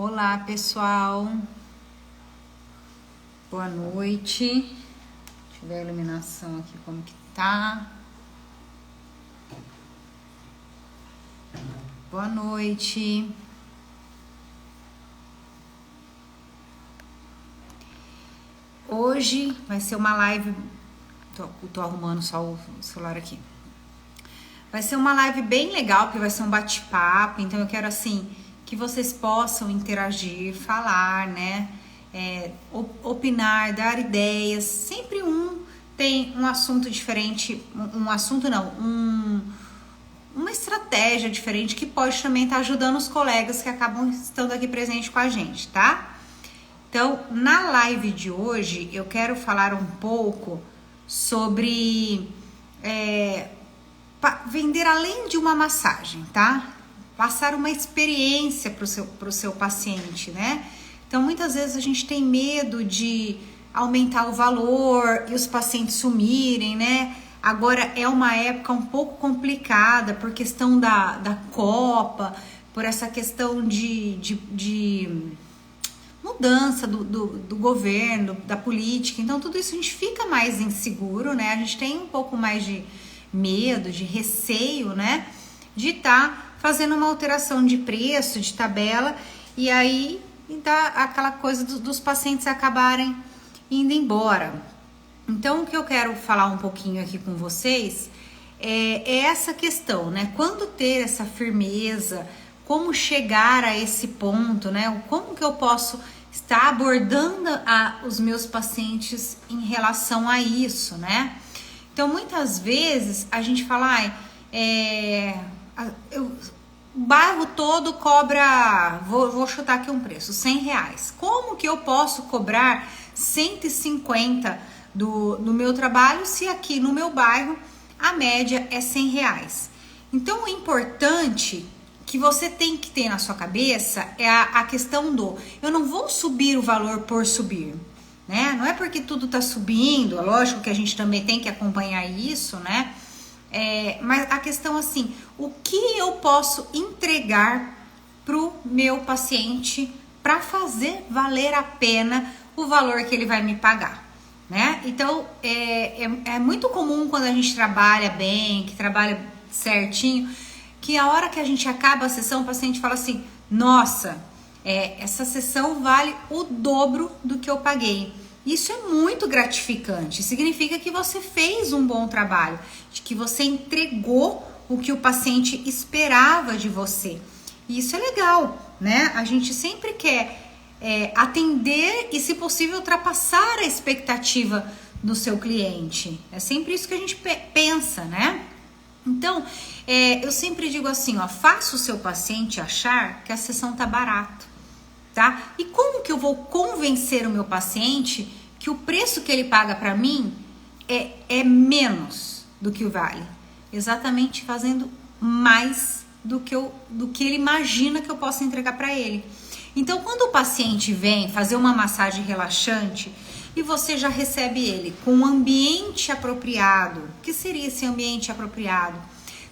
Olá, pessoal. Boa noite. Deixa eu ver a iluminação aqui como que tá. Boa noite. Hoje vai ser uma live. Tô arrumando só o celular aqui. Vai ser uma live bem legal, porque vai ser um bate-papo. Então eu quero assim que vocês possam interagir, falar, né? Opinar, dar ideias. Sempre tem um assunto diferente, uma estratégia diferente que pode também estar ajudando os colegas que acabam estando aqui presente com a gente, tá? Então, na live de hoje, eu quero falar um pouco sobre vender além de uma massagem, tá? Passar uma experiência pro seu paciente, né? Então, muitas vezes a gente tem medo de aumentar o valor e os pacientes sumirem, né? Agora é uma época um pouco complicada por questão da Copa, por essa questão de mudança do governo, da política. Então, tudo isso a gente fica mais inseguro, né? A gente tem um pouco mais de medo, de receio, né? De estar fazendo uma alteração de preço, de tabela, e aí dá aquela coisa dos pacientes acabarem indo embora. Então, o que eu quero falar um pouquinho aqui com vocês é essa questão, né? Quando ter essa firmeza, como chegar a esse ponto, né? Como que eu posso estar abordando os meus pacientes em relação a isso, né? Então, muitas vezes a gente fala, o bairro todo cobra, vou chutar aqui um preço, R$100. Como que eu posso cobrar 150 no meu trabalho se aqui no meu bairro a média é R$100? Então, o importante que você tem que ter na sua cabeça é a questão eu não vou subir o valor por subir, né? Não é porque tudo tá subindo, é lógico que a gente também tem que acompanhar isso, né? Mas a questão assim, o que eu posso entregar pro meu paciente para fazer valer a pena o valor que ele vai me pagar, né? Então, é muito comum quando a gente trabalha bem, que trabalha certinho, que a hora que a gente acaba a sessão, o paciente fala assim, nossa, essa sessão vale o dobro do que eu paguei. Isso é muito gratificante, significa que você fez um bom trabalho, de que você entregou o que o paciente esperava de você. E isso é legal, né? A gente sempre quer atender e, se possível, ultrapassar a expectativa do seu cliente. É sempre isso que a gente pensa, né? Então, eu sempre digo assim, faça o seu paciente achar que a sessão tá barato, tá? E como que eu vou convencer o meu paciente que o preço que ele paga para mim é menos do que o vale? Exatamente fazendo mais do que ele imagina que eu possa entregar para ele. Então, quando o paciente vem fazer uma massagem relaxante e você já recebe ele com um ambiente apropriado, o que seria esse ambiente apropriado?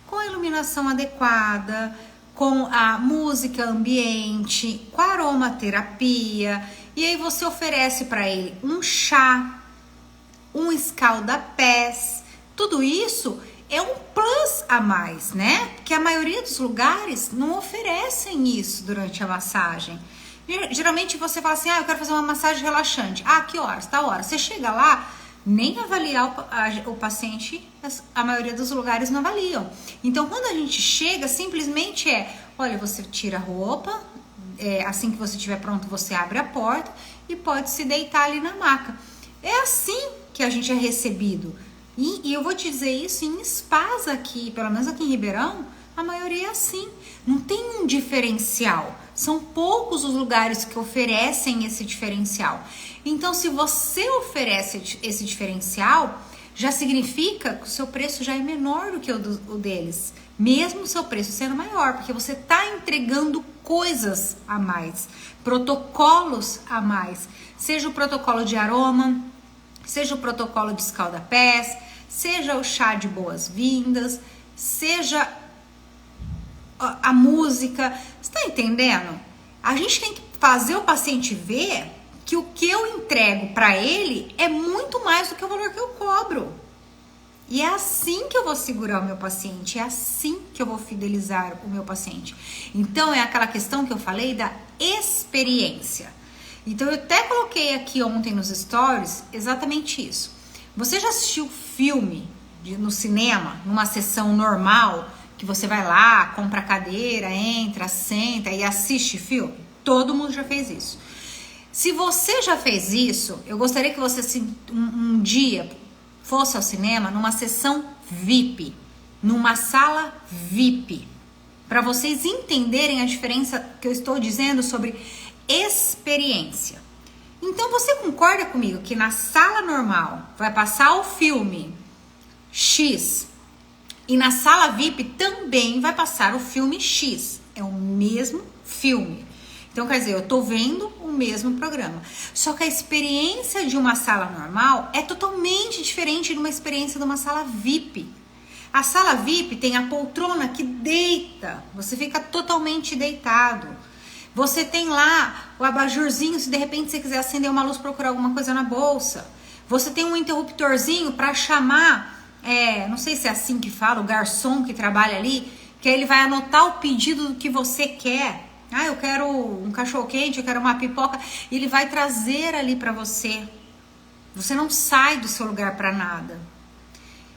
Com a iluminação adequada, com a música ambiente, com a aromaterapia, e aí você oferece para ele um chá, um escalda-pés, tudo isso é um plus a mais, né? Porque a maioria dos lugares não oferecem isso durante a massagem. Geralmente você fala assim, eu quero fazer uma massagem relaxante. Que horas? Tá hora. Você chega lá, nem avaliar o paciente, a maioria dos lugares não avaliam. Então, quando a gente chega, simplesmente olha, você tira a roupa, assim que você estiver pronto, você abre a porta e pode se deitar ali na maca. É assim que a gente é recebido. E eu vou te dizer isso em spas aqui, pelo menos aqui em Ribeirão, a maioria é assim. Não tem um diferencial. São poucos os lugares que oferecem esse diferencial. Então, se você oferece esse diferencial, já significa que o seu preço já é menor do que o deles. Mesmo o seu preço sendo maior, porque você está entregando coisas a mais, protocolos a mais. Seja o protocolo de aroma, seja o protocolo de escalda-pés, seja o chá de boas-vindas, seja a música. Você tá entendendo? A gente tem que fazer o paciente ver que o que eu entrego para ele é muito mais do que o valor que eu cobro. E é assim que eu vou segurar o meu paciente, é assim que eu vou fidelizar o meu paciente. Então é aquela questão que eu falei da experiência. Então eu até coloquei aqui ontem nos stories exatamente isso. Você já assistiu filme no cinema, numa sessão normal, que você vai lá, compra a cadeira, entra, senta e assiste filme? Todo mundo já fez isso. Se você já fez isso, eu gostaria que você um dia fosse ao cinema numa sessão VIP, numa sala VIP, para vocês entenderem a diferença que eu estou dizendo sobre experiência. Então você concorda comigo que na sala normal vai passar o filme X e na sala VIP também vai passar o filme X? É o mesmo filme. Então, quer dizer, eu tô vendo o mesmo programa. Só que a experiência de uma sala normal é totalmente diferente de uma experiência de uma sala VIP. A sala VIP tem a poltrona que deita, você fica totalmente deitado. Você tem lá o abajurzinho, se de repente você quiser acender uma luz, procurar alguma coisa na bolsa. Você tem um interruptorzinho para chamar, não sei se é assim que fala, o garçom que trabalha ali, que ele vai anotar o pedido do que você quer. Ah, eu quero um cachorro-quente, eu quero uma pipoca. E ele vai trazer ali para você. Você não sai do seu lugar para nada.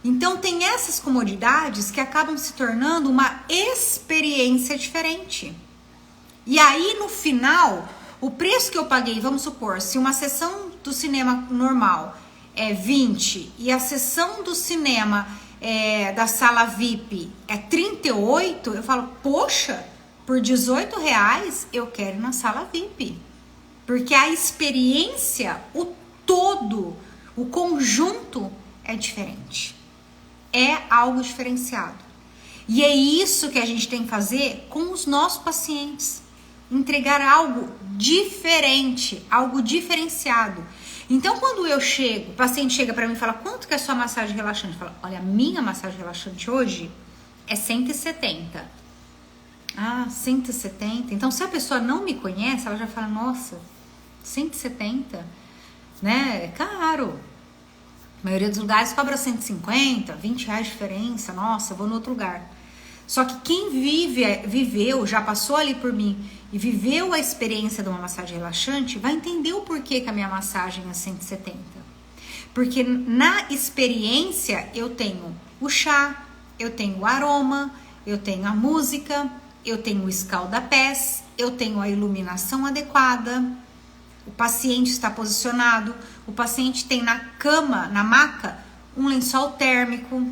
Então tem essas comodidades que acabam se tornando uma experiência diferente. E aí no final, o preço que eu paguei, vamos supor, se uma sessão do cinema normal é 20 e a sessão do cinema da sala VIP é 38, eu falo, poxa, por R$18 eu quero ir na sala VIP. Porque a experiência, o todo, o conjunto é diferente. É algo diferenciado. E é isso que a gente tem que fazer com os nossos pacientes. Entregar algo diferente, algo diferenciado. Então, quando eu chego, o paciente chega para mim e fala, quanto que é a sua massagem relaxante? Eu falo, olha, a minha massagem relaxante hoje é 170. Ah, 170. Então, se a pessoa não me conhece, ela já fala, nossa, 170, né? É caro. A maioria dos lugares cobra 150, R$20 de diferença. Nossa, eu vou no outro lugar. Só que quem viveu, já passou ali por mim e viveu a experiência de uma massagem relaxante, vai entender o porquê que a minha massagem é 170. Porque na experiência eu tenho o chá, eu tenho o aroma, eu tenho a música, eu tenho o escalda-pés, eu tenho a iluminação adequada, o paciente está posicionado, o paciente tem na cama, na maca, um lençol térmico,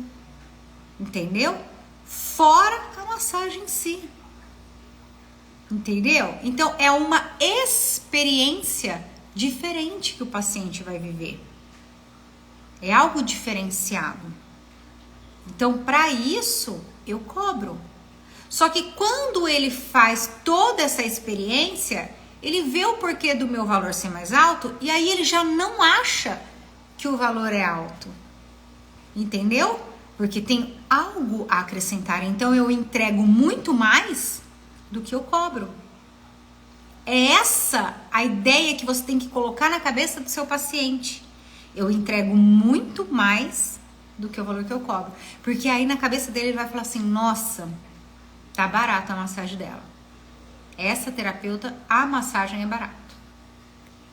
entendeu? Fora a massagem em si, entendeu? Então é uma experiência diferente que o paciente vai viver, é algo diferenciado. Então para isso eu cobro. Só que quando ele faz toda essa experiência, ele vê o porquê do meu valor ser mais alto e aí ele já não acha que o valor é alto. Entendeu? Porque tem algo a acrescentar. Então eu entrego muito mais do que eu cobro. É essa a ideia que você tem que colocar na cabeça do seu paciente. Eu entrego muito mais do que o valor que eu cobro. Porque aí na cabeça dele ele vai falar assim, nossa, tá barata a massagem dela. Essa terapeuta, a massagem é barata.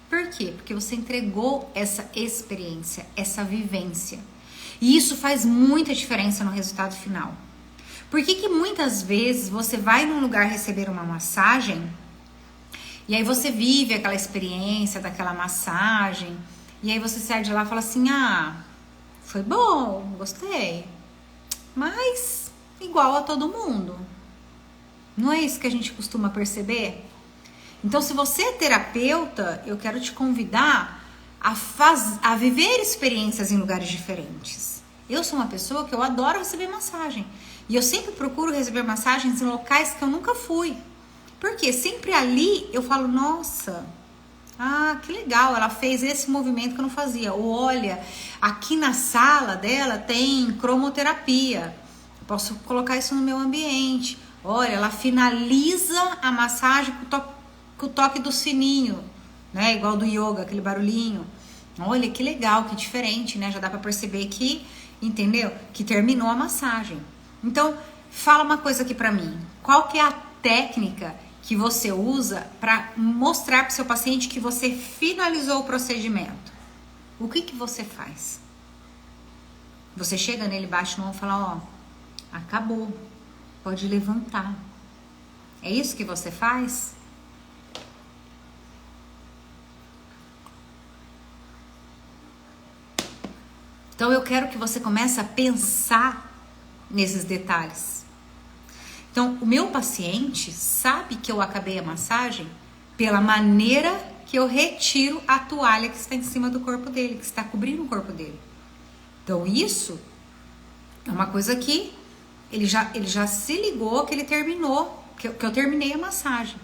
Por quê? Porque você entregou essa experiência, essa vivência. E isso faz muita diferença no resultado final. Por que muitas vezes você vai num lugar receber uma massagem e aí você vive aquela experiência daquela massagem e aí você sai de lá e fala assim, ah, foi bom, gostei, mas igual a todo mundo. Não é isso que a gente costuma perceber? Então, se você é terapeuta, eu quero te convidar a viver experiências em lugares diferentes. Eu sou uma pessoa que eu adoro receber massagem. E eu sempre procuro receber massagens em locais que eu nunca fui. Porque sempre ali eu falo, nossa, que legal, ela fez esse movimento que eu não fazia. Ou olha, aqui na sala dela tem cromoterapia. Eu posso colocar isso no meu ambiente. Olha, ela finaliza a massagem com toque. com o toque do sininho, né? Igual do yoga, aquele barulhinho. Olha que legal, que diferente, né? Já dá pra perceber que, entendeu? Que terminou a massagem. Então, fala uma coisa aqui pra mim. Qual que é a técnica que você usa para mostrar pro seu paciente que você finalizou o procedimento? O que você faz? Você chega nele, bate no ombro e fala, ó, acabou, pode levantar. É isso que você faz? Então eu quero que você comece a pensar nesses detalhes. Então o meu paciente sabe que eu acabei a massagem pela maneira que eu retiro a toalha que está em cima do corpo dele, que está cobrindo o corpo dele. Então isso é uma coisa que ele já se ligou que ele terminou, que eu terminei a massagem.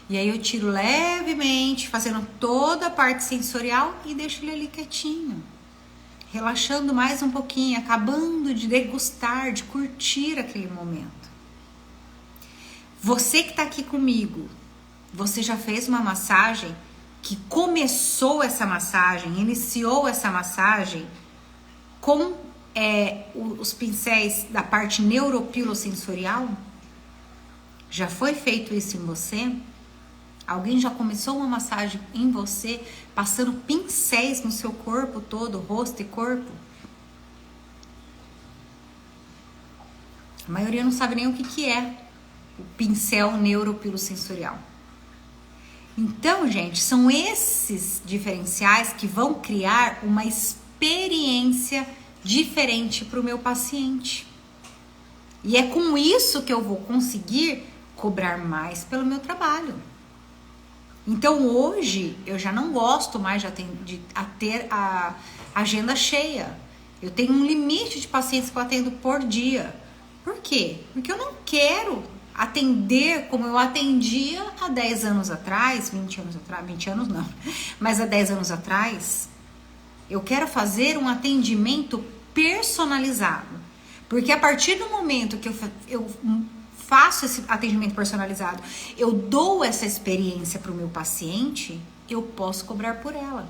E aí eu tiro levemente, fazendo toda a parte sensorial e deixo ele ali quietinho. Relaxando mais um pouquinho, acabando de degustar, de curtir aquele momento. Você que tá aqui comigo, você já fez uma massagem que começou essa massagem, iniciou essa massagem com os pincéis da parte neuropilosensorial? Já foi feito isso em você? Alguém já começou uma massagem em você, passando pincéis no seu corpo todo, rosto e corpo? A maioria não sabe nem o que é o pincel neuropilosensorial. Então, gente, são esses diferenciais que vão criar uma experiência diferente para o meu paciente. E é com isso que eu vou conseguir cobrar mais pelo meu trabalho. Então hoje eu já não gosto mais de ter a agenda cheia. Eu tenho um limite de pacientes que eu atendo por dia. Por quê? Porque eu não quero atender como eu atendia há 10 anos atrás, 20 anos atrás, 20 anos não, mas há 10 anos atrás. Eu quero fazer um atendimento personalizado. Porque a partir do momento que eu faço esse atendimento personalizado, eu dou essa experiência para o meu paciente, eu posso cobrar por ela.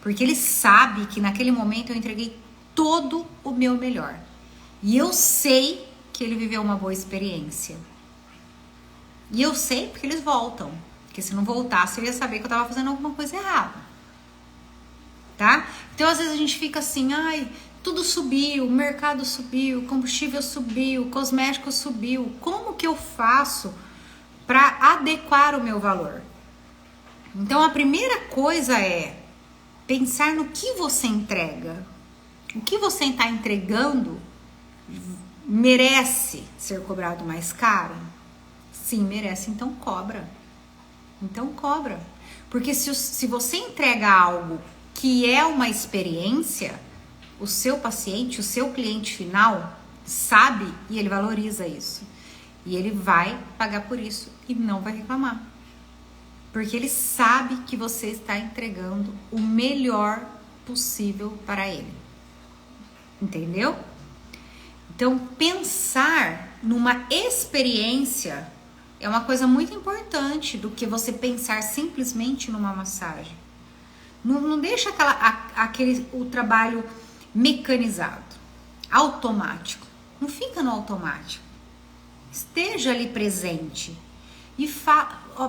Porque ele sabe que naquele momento eu entreguei todo o meu melhor. E eu sei que ele viveu uma boa experiência. E eu sei porque eles voltam. Porque se não voltasse, eu ia saber que eu estava fazendo alguma coisa errada. Tá? Então, às vezes a gente fica assim, ai, tudo subiu, o mercado subiu, o combustível subiu, o cosmético subiu. Como que eu faço para adequar o meu valor? Então, a primeira coisa é pensar no que você entrega. O que você está entregando merece ser cobrado mais caro? Sim, merece, então cobra. Então cobra. Porque se você entrega algo que é uma experiência, o seu paciente, o seu cliente final sabe e ele valoriza isso. E ele vai pagar por isso e não vai reclamar. Porque ele sabe que você está entregando o melhor possível para ele. Entendeu? Então, pensar numa experiência é uma coisa muito importante do que você pensar simplesmente numa massagem. Não deixa o trabalho mecanizado, automático. Não fica no automático. Esteja ali presente e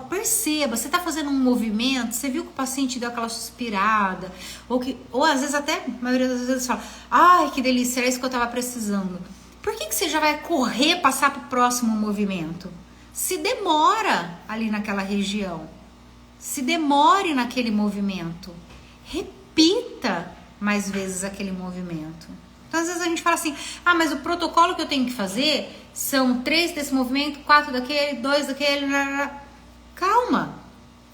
perceba, você está fazendo um movimento, você viu que o paciente deu aquela suspirada, ou às vezes até, a maioria das vezes fala, ai que delícia, era isso que eu estava precisando. Por que você já vai correr, passar para o próximo movimento? Se demora ali naquela região, se demore naquele movimento, repita mais vezes aquele movimento. Então às vezes a gente fala assim, mas o protocolo que eu tenho que fazer são 3 desse movimento, 4 daquele, 2 daquele, calma,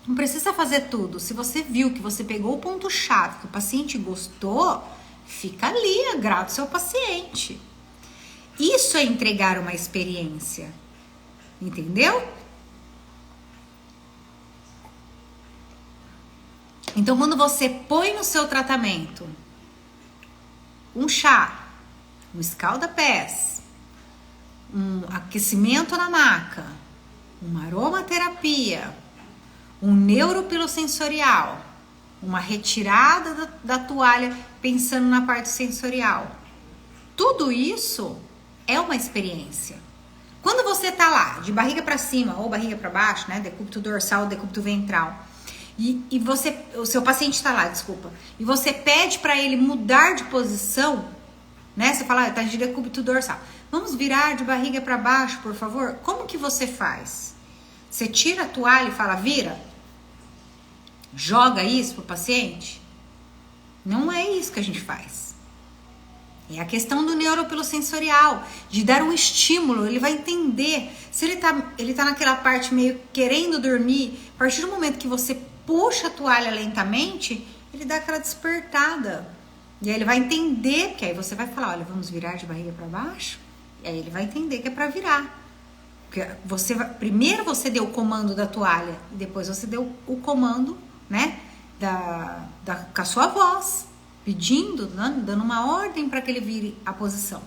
não precisa fazer tudo. Se você viu que você pegou o ponto-chave, que o paciente gostou, fica ali, agrada o seu paciente. Isso é entregar uma experiência, entendeu? Então, quando você põe no seu tratamento um chá, um escalda-pés, um aquecimento na maca, uma aromaterapia, um neuropilosensorial, uma retirada da toalha pensando na parte sensorial. Tudo isso é uma experiência. Quando você tá lá, de barriga para cima ou barriga para baixo, né, decúbito dorsal, decúbito ventral, e você, o seu paciente tá lá, desculpa, e você pede para ele mudar de posição, né, você fala, tá de decúbito dorsal, vamos virar de barriga para baixo, por favor. Como que você faz? Você tira a toalha e fala, vira? Joga isso pro paciente? Não é isso que a gente faz. É a questão do neuropilosensorial, de dar um estímulo, ele vai entender. Se ele tá naquela parte meio querendo dormir, a partir do momento que você puxa a toalha lentamente, ele dá aquela despertada. E aí ele vai entender, porque aí você vai falar, olha, vamos virar de barriga para baixo? E aí ele vai entender que é para virar. Porque primeiro você deu o comando da toalha, e depois você deu o comando, né, com a sua voz, pedindo, dando uma ordem para que ele vire a posição.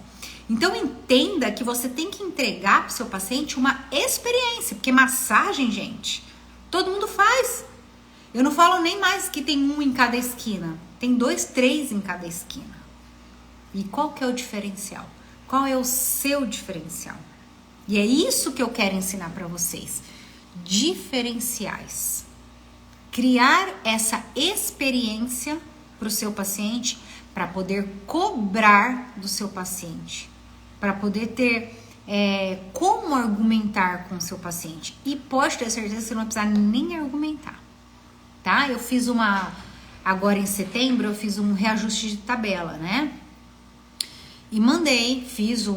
Então entenda que você tem que entregar para o seu paciente uma experiência, porque massagem, gente, todo mundo faz. Eu não falo nem mais que tem um em cada esquina, tem 2, 3 em cada esquina. E qual que é o diferencial? Qual é o seu diferencial? E é isso que eu quero ensinar para vocês. Diferenciais. Criar essa experiência para o seu paciente, para poder cobrar do seu paciente, para poder ter como argumentar com o seu paciente. E pode ter certeza que você não vai precisar nem argumentar, tá? Eu fiz agora em setembro, eu fiz um reajuste de tabela, né? E fiz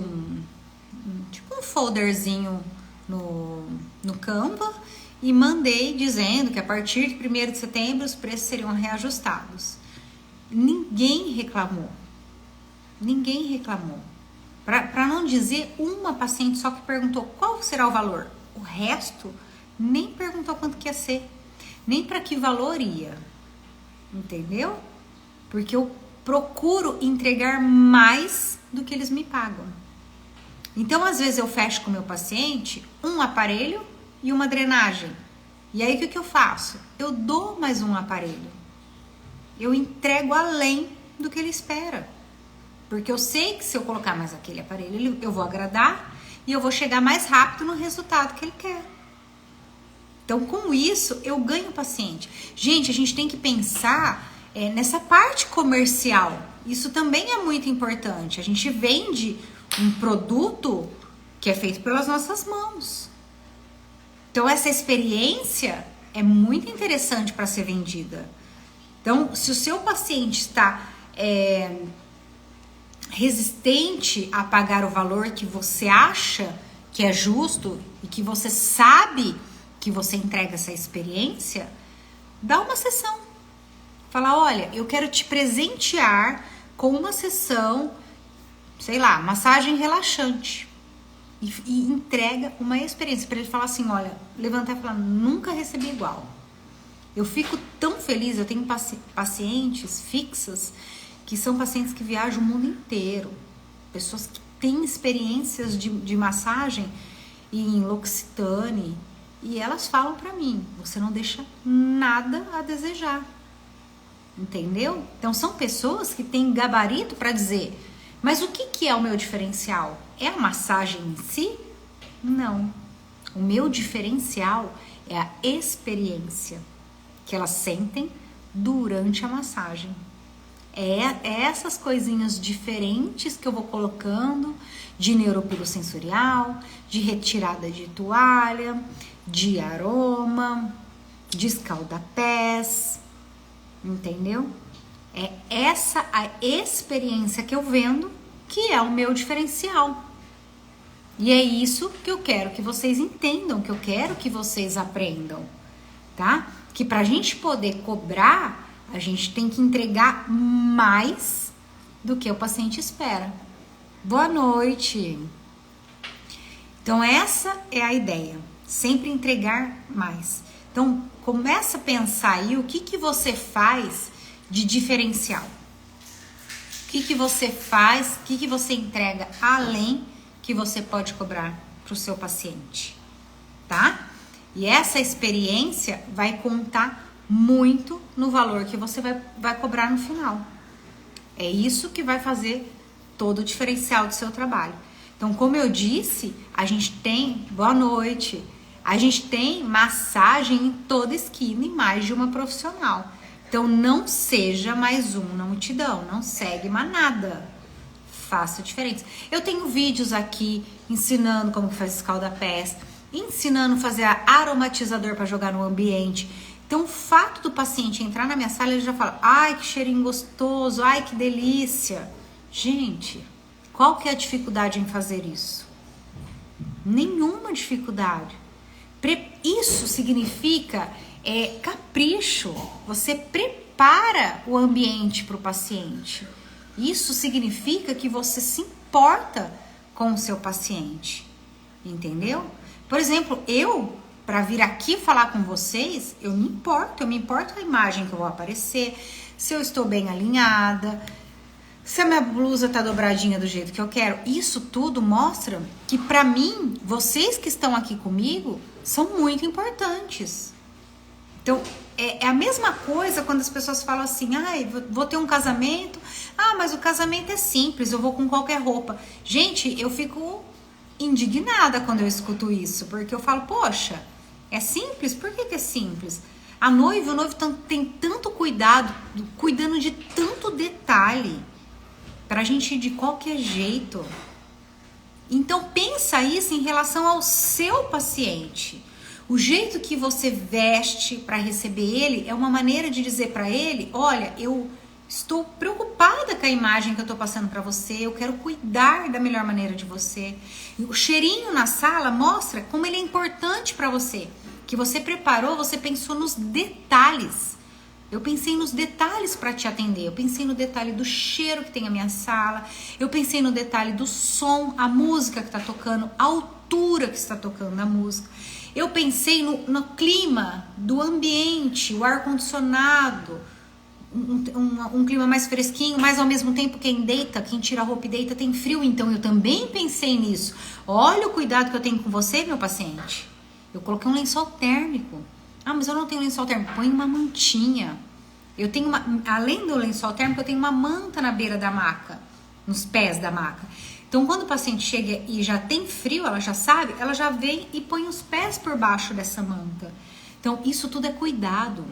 tipo um folderzinho no Canva e mandei dizendo que a partir de 1º de setembro os preços seriam reajustados. Ninguém reclamou. Ninguém reclamou. Para não dizer uma paciente só que perguntou qual será o valor. O resto nem perguntou quanto que ia ser, nem para que valor ia. Entendeu? Porque eu procuro entregar mais do que eles me pagam. Então, às vezes eu fecho com o meu paciente um aparelho e uma drenagem. E aí o que eu faço? Eu dou mais um aparelho. Eu entrego além do que ele espera. Porque eu sei que se eu colocar mais aquele aparelho, eu vou agradar e eu vou chegar mais rápido no resultado que ele quer. Então, com isso, eu ganho o paciente. Gente, a gente tem que pensar nessa parte comercial. Isso também é muito importante. A gente vende um produto que é feito pelas nossas mãos. Então, essa experiência é muito interessante para ser vendida. Então, se o seu paciente está resistente a pagar o valor que você acha que é justo e que você sabe que você entrega essa experiência, dá uma sessão. Fala, olha, eu quero te presentear com uma sessão, sei lá, massagem relaxante. E entrega uma experiência para ele falar assim, olha, levantar e falar, nunca recebi igual. Eu fico tão feliz, eu tenho pacientes fixas que são pacientes que viajam o mundo inteiro. Pessoas que têm experiências de massagem em L'Occitane. E elas falam pra mim, você não deixa nada a desejar. Entendeu? Então são pessoas que têm gabarito para dizer, mas o que é o meu diferencial? É a massagem em si? Não. O meu diferencial é a experiência que elas sentem durante a massagem. É essas coisinhas diferentes que eu vou colocando, de neuropilosensorial, de retirada de toalha, de aroma, de escalda-pés, entendeu? É essa a experiência que eu vendo que é o meu diferencial. E é isso que eu quero que vocês entendam, que eu quero que vocês aprendam, tá? Que pra gente poder cobrar, a gente tem que entregar mais do que o paciente espera. Boa noite! Então essa é a ideia, sempre entregar mais. Então começa a pensar aí o que você faz de diferencial. O que você faz, o que você entrega além que você pode cobrar para o seu paciente, tá? E essa experiência vai contar muito no valor que você vai cobrar no final. É isso que vai fazer todo o diferencial do seu trabalho. Então, como eu disse, a gente tem, boa noite, a gente tem massagem em toda esquina e mais de uma profissional. Então, não seja mais um na multidão, não segue manada. Faça diferença. Eu tenho vídeos aqui ensinando como que faz escalda-pés, ensinando a fazer aromatizador para jogar no ambiente. Então, o fato do paciente entrar na minha sala, ele já fala, ai, que cheirinho gostoso, ai, que delícia. Gente, qual que é a dificuldade em fazer isso? Nenhuma dificuldade. Isso significa capricho. Você prepara o ambiente para o paciente. Isso significa que você se importa com o seu paciente. Entendeu? Por exemplo, para vir aqui falar com vocês, eu me importo com a imagem que eu vou aparecer, se eu estou bem alinhada, se a minha blusa tá dobradinha do jeito que eu quero. Isso tudo mostra que para mim, vocês que estão aqui comigo, são muito importantes. Então, é a mesma coisa quando as pessoas falam assim, vou ter um casamento, mas o casamento é simples, eu vou com qualquer roupa. Gente, eu fico indignada quando eu escuto isso, porque eu falo, poxa, é simples? Por que é simples? O noivo tem tanto cuidado, cuidando de tanto detalhe, pra gente ir de qualquer jeito. Então pensa isso em relação ao seu paciente. O jeito que você veste para receber ele é uma maneira de dizer para ele, olha, eu estou preocupada com a imagem que eu estou passando para você, eu quero cuidar da melhor maneira de você. E o cheirinho na sala mostra como ele é importante para você, que você preparou, você pensou nos detalhes. Eu pensei nos detalhes para te atender, eu pensei no detalhe do cheiro que tem a minha sala, eu pensei no detalhe do som, a música que está tocando, a altura que está tocando a música. Eu pensei no clima do ambiente, o ar-condicionado, um clima mais fresquinho, mas ao mesmo tempo quem tira a roupa e deita tem frio, então eu também pensei nisso. Olha o cuidado que eu tenho com você, meu paciente. Eu coloquei um lençol térmico. Mas eu não tenho lençol térmico. Põe uma mantinha. Eu tenho além do lençol térmico, eu tenho uma manta na beira da maca, nos pés da maca. Então, quando o paciente chega e já tem frio, ela já sabe, ela já vem e põe os pés por baixo dessa manta. Então, isso tudo é cuidado.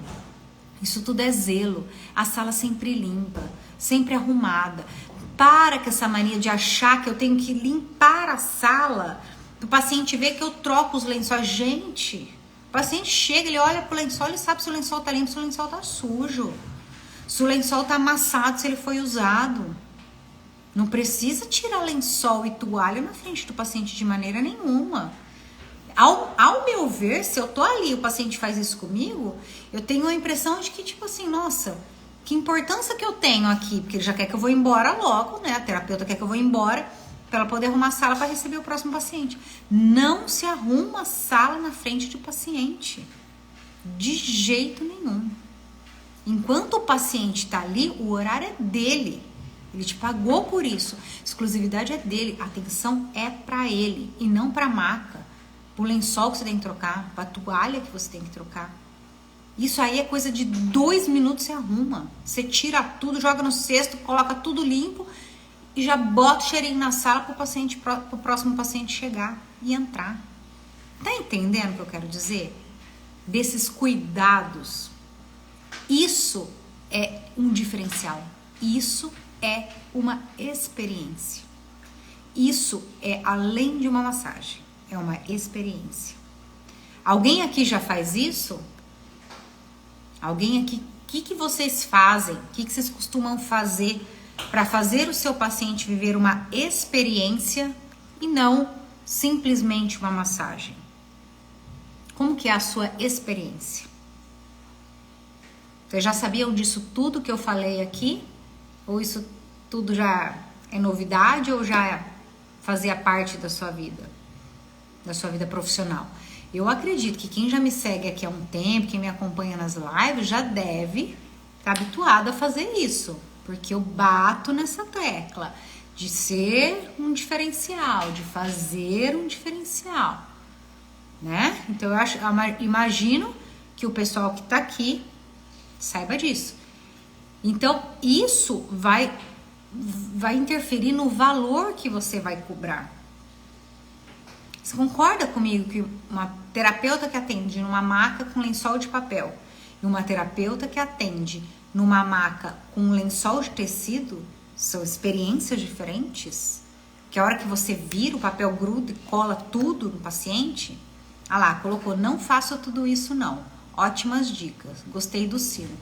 Isso tudo é zelo. A sala sempre limpa, sempre arrumada. Para com essa mania de achar que eu tenho que limpar a sala. O paciente vê que eu troco os lençóis. Gente, o paciente chega, ele olha pro lençol, ele sabe se o lençol tá limpo, se o lençol tá sujo. Se o lençol tá amassado, se ele foi usado. Não precisa tirar lençol e toalha na frente do paciente de maneira nenhuma. Ao meu ver, se eu tô ali e o paciente faz isso comigo, eu tenho a impressão de que, tipo assim, nossa, que importância que eu tenho aqui, porque ele já quer que eu vou embora logo, né? A terapeuta quer que eu vou embora para ela poder arrumar a sala para receber o próximo paciente. Não se arruma a sala na frente do paciente. De jeito nenhum. Enquanto o paciente tá ali, o horário é dele. Ele te pagou por isso. Exclusividade é dele. A atenção é para ele e não para a maca. Pro lençol que você tem que trocar, pra toalha que você tem que trocar. Isso aí é coisa de 2 minutos, você arruma. Você tira tudo, joga no cesto, coloca tudo limpo e já bota o cheirinho na sala pro próximo paciente chegar e entrar. Tá entendendo o que eu quero dizer? Desses cuidados. Isso é um diferencial. Isso é uma experiência. Isso é além de uma massagem. É uma experiência. Alguém aqui já faz isso? Alguém aqui, o que vocês fazem? O que vocês costumam fazer para fazer o seu paciente viver uma experiência e não simplesmente uma massagem? Como que é a sua experiência? Vocês já sabiam disso tudo que eu falei aqui? Ou isso tudo já é novidade ou já fazia parte da sua vida? Da sua vida profissional. Eu acredito que quem já me segue aqui há um tempo, quem me acompanha nas lives, já deve estar habituado a fazer isso. Porque eu bato nessa tecla de ser um diferencial, de fazer um diferencial. né? Então imagino que o pessoal que tá aqui saiba disso. Então isso vai interferir no valor que você vai cobrar. Você concorda comigo que uma terapeuta que atende numa maca com lençol de papel e uma terapeuta que atende numa maca com lençol de tecido são experiências diferentes? Que a hora que você vira, o papel gruda e cola tudo no paciente? Ah lá, colocou, não faça tudo isso não. Ótimas dicas, gostei do sino.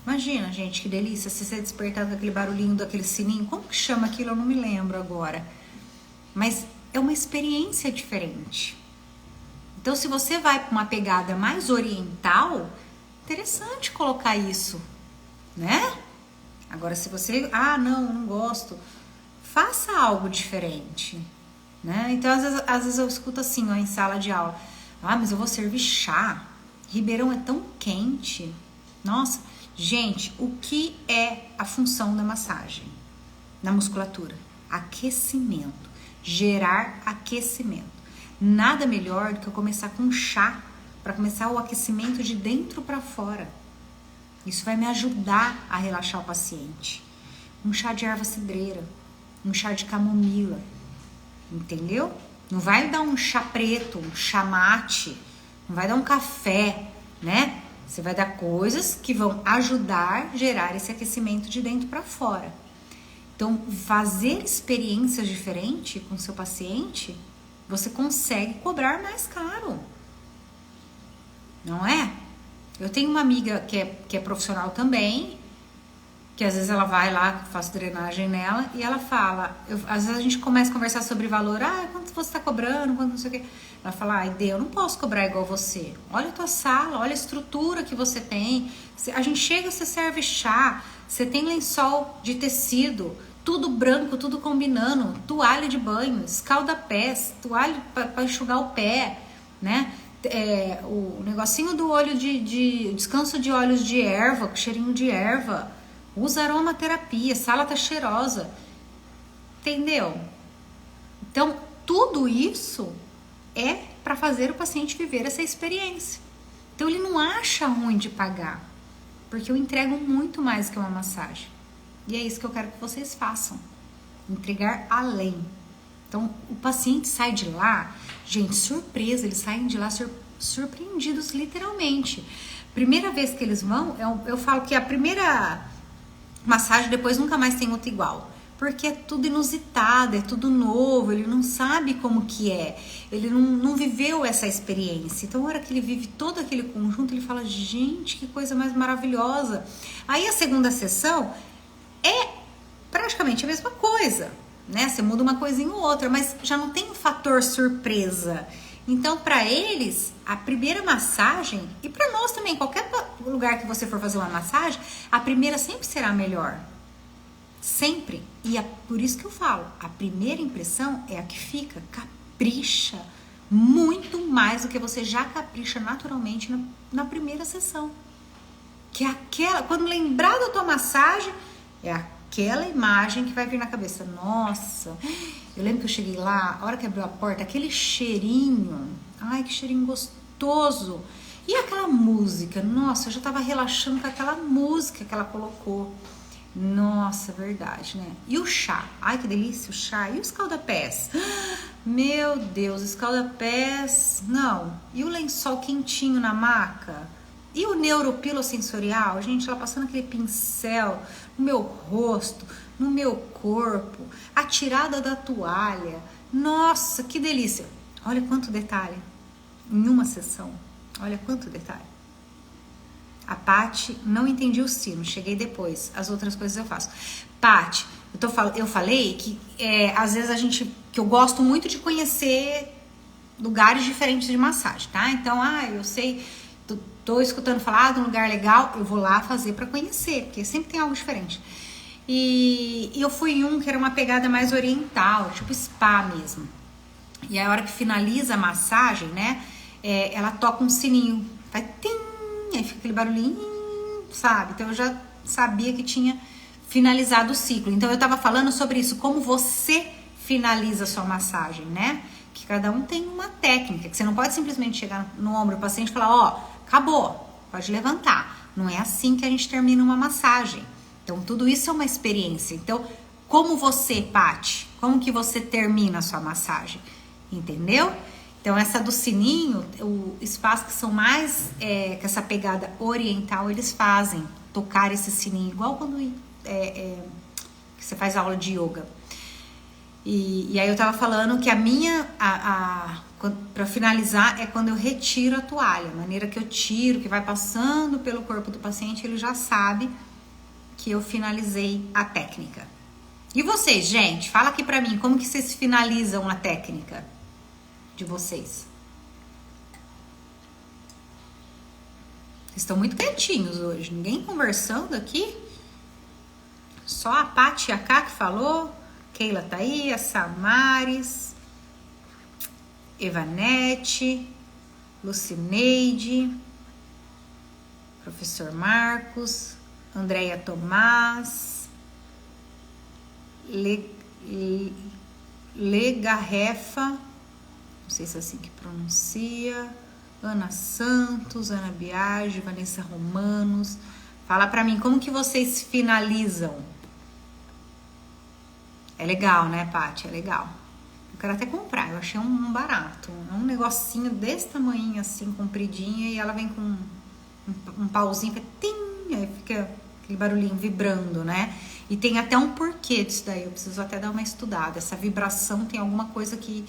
Imagina, gente, que delícia, se você despertar com aquele barulhinho daquele sininho. Como que chama aquilo? Eu não me lembro agora. Mas é uma experiência diferente. Então, se você vai para uma pegada mais oriental, interessante colocar isso, né? Agora, se você, não gosto, faça algo diferente, né? Então, às vezes eu escuto assim, ó, em sala de aula, mas eu vou servir chá. Ribeirão é tão quente. Nossa, gente, o que é a função da massagem na musculatura? Aquecimento, gerar aquecimento. Nada melhor do que eu começar com chá para começar o aquecimento de dentro para fora. Isso vai me ajudar a relaxar o paciente. Um chá de erva cidreira, um chá de camomila, entendeu? Não vai dar um chá preto, um chá mate, não vai dar um café, né? Você vai dar coisas que vão ajudar a gerar esse aquecimento de dentro para fora. Então, fazer experiências diferentes com seu paciente, você consegue cobrar mais caro. Não é? Eu tenho uma amiga que é profissional também, que às vezes ela vai lá, faço drenagem nela, e ela fala, às vezes a gente começa a conversar sobre valor, quanto você está cobrando, quanto não sei o quê. Ela fala, Dê, eu não posso cobrar igual você. Olha a tua sala, olha a estrutura que você tem. A gente chega, você serve chá, você tem lençol de tecido, tudo branco, tudo combinando, toalha de banho, escalda-pés, toalha para enxugar o pé, né? O negocinho do olho de descanso de óleos de erva, com cheirinho de erva. Usa aromaterapia, sala tá cheirosa. Entendeu? Então, tudo isso é para fazer o paciente viver essa experiência. Então, ele não acha ruim de pagar, porque eu entrego muito mais que uma massagem. E é isso que eu quero que vocês façam. Entregar além. Então, o paciente sai de lá, gente, surpresa, eles saem de lá surpreendidos literalmente. Primeira vez que eles vão, eu falo que a primeira massagem depois nunca mais tem outra igual. Porque é tudo inusitado, é tudo novo, ele não sabe como que é, ele não viveu essa experiência. Então, na hora que ele vive todo aquele conjunto, ele fala, gente, que coisa mais maravilhosa. Aí a segunda sessão é praticamente a mesma coisa, né? Você muda uma coisinha ou outra, mas já não tem o fator surpresa. Então, para eles, a primeira massagem, e para nós também, qualquer lugar que você for fazer uma massagem, a primeira sempre será melhor. Sempre. E é por isso que eu falo, a primeira impressão é a que fica. Capricha muito mais do que você já capricha naturalmente na primeira sessão. Que é aquela, quando lembrar da tua massagem, é aquela imagem que vai vir na cabeça. Nossa, eu lembro que eu cheguei lá, a hora que abriu a porta, aquele cheirinho, ai, que cheirinho gostoso. E aquela música, nossa, eu já tava relaxando com aquela música que ela colocou. Nossa, verdade, né? E o chá, ai, que delícia o chá. E o escalda-pés? Meu Deus, escalda-pés, não. E o lençol quentinho na maca? E o neuropilosensorial? Gente, ela passando aquele pincel no meu rosto, no meu corpo, a tirada da toalha. Nossa, que delícia. Olha quanto detalhe em uma sessão. Olha quanto detalhe. A Paty, não entendi o sino, cheguei depois. As outras coisas eu faço. Paty, eu falei que às vezes que eu gosto muito de conhecer lugares diferentes de massagem, tá? Então, eu sei, tô escutando falar de um lugar legal, eu vou lá fazer pra conhecer, porque sempre tem algo diferente. E eu fui em um que era uma pegada mais oriental, tipo spa mesmo. E a hora que finaliza a massagem, né, ela toca um sininho, vai tim, aí fica aquele barulhinho, sabe? Então eu já sabia que tinha finalizado o ciclo. Então eu tava falando sobre isso, como você finaliza a sua massagem, né? que cada um tem uma técnica, que você não pode simplesmente chegar no ombro do paciente e falar, ó, acabou, pode levantar. Não é assim que a gente termina uma massagem. Então, tudo isso é uma experiência. Então, como você, Paty, como que você termina a sua massagem? Entendeu? Então, essa do sininho, o espaço que são mais, com essa pegada oriental, eles fazem tocar esse sininho, igual quando que você faz aula de yoga. E aí eu tava falando que a minha, pra finalizar, é quando eu retiro a toalha. A maneira que eu tiro, que vai passando pelo corpo do paciente, ele já sabe que eu finalizei a técnica. E vocês, gente? Fala aqui pra mim, como que vocês finalizam a técnica de vocês? Vocês estão muito quietinhos hoje, ninguém conversando aqui. Só a Paty e a Ká que falou. Keila tá aí, a Samares, Evanete, Lucineide, Professor Marcos, Andréia Tomás, Legarrefa, não sei se é assim que pronuncia, Ana Santos, Ana Biagi, Vanessa Romanos. Fala pra mim, como que vocês finalizam? É legal, né, Paty? É legal. Eu quero até comprar, eu achei um barato. É um negocinho desse tamanho, assim, compridinha, e ela vem com um pauzinho, fica tim, aí fica aquele barulhinho vibrando, né? E tem até um porquê disso daí, eu preciso até dar uma estudada. Essa vibração tem alguma coisa que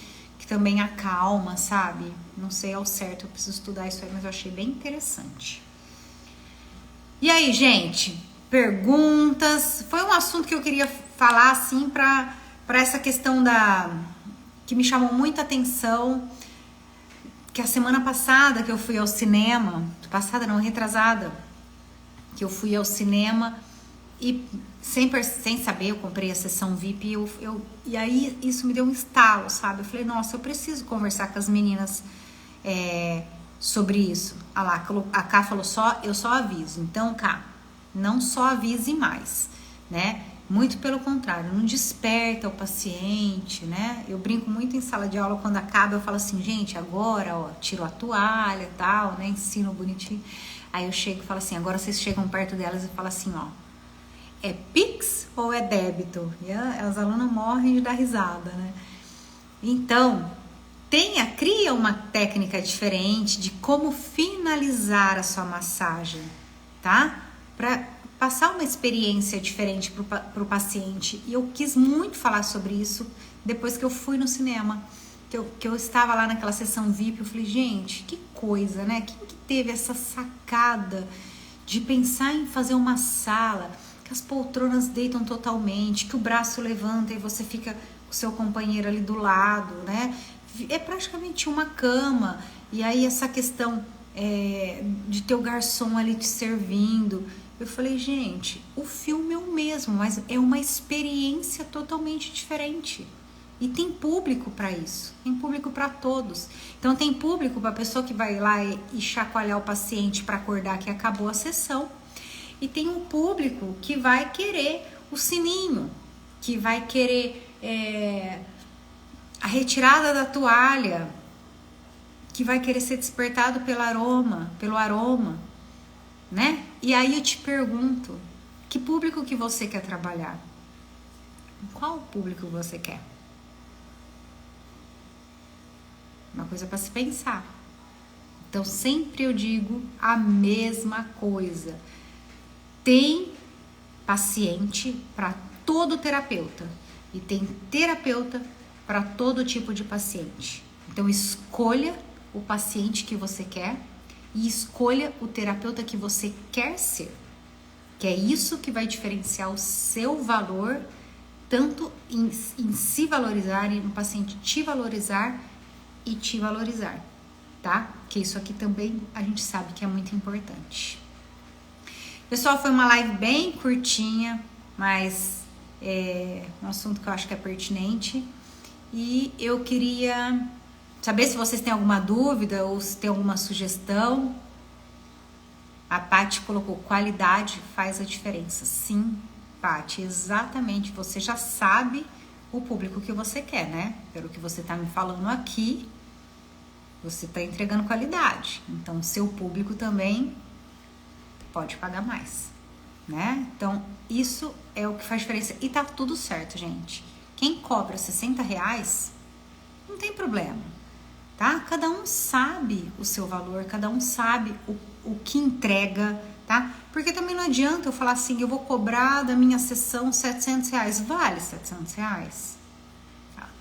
também acalma, sabe? Não sei ao certo, eu preciso estudar isso aí, mas eu achei bem interessante. E aí, gente, perguntas? Foi um assunto que eu queria falar, assim, pra essa questão que me chamou muita atenção, que a semana passada que eu fui ao cinema, retrasada, que eu fui ao cinema e sem saber, eu comprei a sessão VIP e aí isso me deu um estalo, sabe? Eu falei, nossa, eu preciso conversar com as meninas sobre isso. A Ká falou eu só aviso. Então, Ká, não só avise mais, né? Muito pelo contrário, não desperta o paciente, né? Eu brinco muito em sala de aula, quando acaba eu falo assim, gente, agora, ó, tiro a toalha e tal, né? Ensino bonitinho. Aí eu chego e falo assim, agora vocês chegam perto delas e falam assim, ó, é Pix ou é débito? E as alunas morrem de dar risada, né? Então, cria uma técnica diferente de como finalizar a sua massagem, tá? Pra passar uma experiência diferente pro paciente. E eu quis muito falar sobre isso depois que eu fui no cinema. Que eu estava lá naquela sessão VIP. Eu falei, gente, que coisa, né? Quem que teve essa sacada de pensar em fazer uma sala que as poltronas deitam totalmente, que o braço levanta e você fica com o seu companheiro ali do lado, né? É praticamente uma cama. E aí essa questão de ter o garçom ali te servindo. Eu falei, gente, o filme é o mesmo, mas é uma experiência totalmente diferente. E tem público para isso, tem público para todos. Então tem público para a pessoa que vai lá e chacoalhar o paciente para acordar que acabou a sessão. E tem um público que vai querer o sininho, que vai querer a retirada da toalha, que vai querer ser despertado pelo aroma, né? E aí eu te pergunto, que público que você quer trabalhar? Qual público você quer? Uma coisa para se pensar. Então sempre eu digo a mesma coisa. Tem paciente para todo terapeuta e tem terapeuta para todo tipo de paciente. Então escolha o paciente que você quer e escolha o terapeuta que você quer ser. Que é isso que vai diferenciar o seu valor, tanto em se valorizar e no paciente te valorizar e te valorizar, tá? Que isso aqui também a gente sabe que é muito importante. Pessoal, foi uma live bem curtinha, mas um assunto que eu acho que é pertinente. E eu queria saber se vocês têm alguma dúvida ou se tem alguma sugestão. A Paty colocou, qualidade faz a diferença. Sim, Paty, exatamente. Você já sabe o público que você quer, né? Pelo que você tá me falando aqui, você tá entregando qualidade. Então, seu público também pode pagar mais, né? Então, isso é o que faz diferença. E tá tudo certo, gente. Quem cobra R$60, não tem problema, tá? Cada um sabe o seu valor, cada um sabe o que entrega, tá? Porque também não adianta eu falar assim, eu vou cobrar da minha sessão R$700. Vale R$700?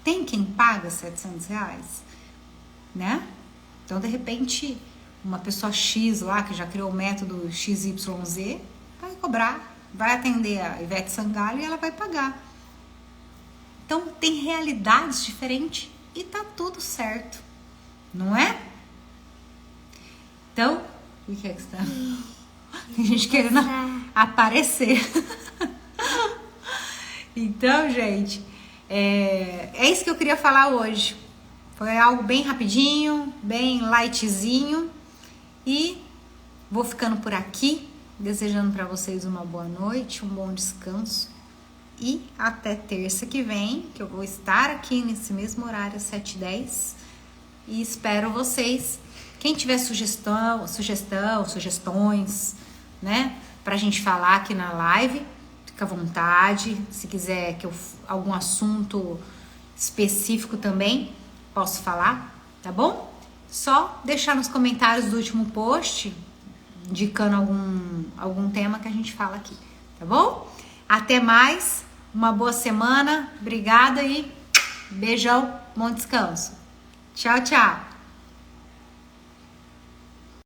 Tem quem paga R$700, né? Então, de repente, uma pessoa X lá, que já criou o método XYZ, vai cobrar, vai atender a Ivete Sangalo e ela vai pagar. Então, tem realidades diferentes e tá tudo certo, não é? Então, o que é que está? Tem gente querendo aparecer. Então, gente, é isso que eu queria falar hoje. Foi algo bem rapidinho, bem lightzinho. E vou ficando por aqui, desejando para vocês uma boa noite, um bom descanso. E até terça que vem, que eu vou estar aqui nesse mesmo horário, 7h10. E espero vocês. Quem tiver sugestões, né, pra gente falar aqui na live, fica à vontade. Se quiser que algum assunto específico também, posso falar, tá bom? Só deixar nos comentários do último post, indicando algum tema que a gente fala aqui, tá bom? Até mais, uma boa semana, obrigada e beijão, bom descanso. Tchau, tchau!